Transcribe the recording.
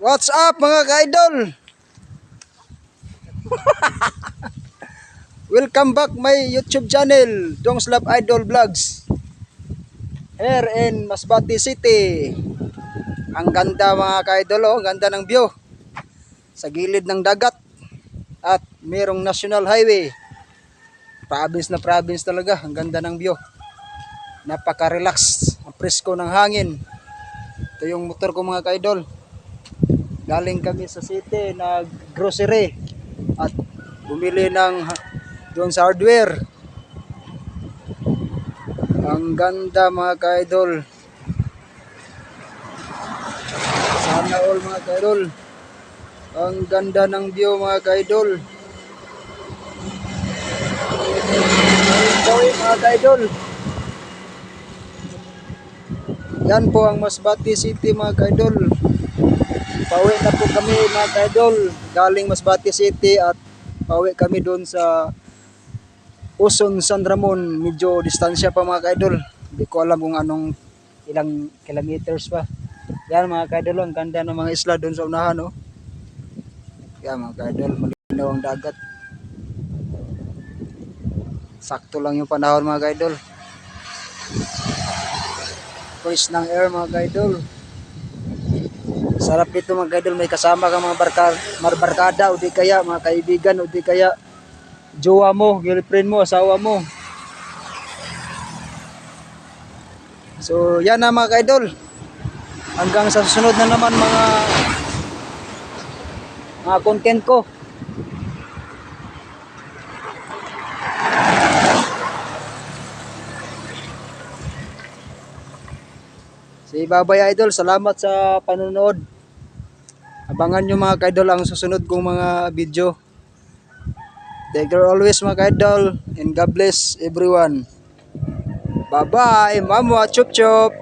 What's up mga ka-idol? Welcome back my YouTube channel, Dongs Love Idol Vlogs. Here in Masbate City. Ang ganda mga ka-idol, ang ganda ng view. Sa gilid ng dagat at mayroong national highway. Province na province talaga, ang ganda ng view. Napaka-relax, ang presko ng hangin. Ito yung motor ko mga ka-idol. Galing kami sa city, nag-grocery at bumili ng doon sa hardware. Ang ganda mga ka-idol. Sana all mga ka-idol. Ang ganda ng view mga ka-idol. Gawin mga ka-idol. Yan po ang Masbate City mga ka-idol. Pauwi na po kami mga ka-idol, galing Masbate City at pauwi kami doon sa Uson, San Ramon. Medyo distansya pa mga ka-idol. Hindi ko alam kung anong ilang kilometers pa. Yan mga ka-idol, ang ganda ng mga isla doon sa unahan. Oh. Yan mga ka-idol, malinaw ang dagat. Sakto lang yung panahon mga ka-idol. Fresh ng air mga ka-idol. Sarap dito mga ka-idol, may kasama kang mga barkada o di kaya mga kaibigan o di kaya jowa mo, girlfriend mo, asawa mo. So yan na mga ka-idol. Hanggang sa susunod na naman mga content ko. Si Babay Idol, salamat sa panonood. Abangan nyo mga ka-idol ang susunod kong mga video. Take care always mga ka-idol and God bless everyone. Bye bye, mama, chup chup.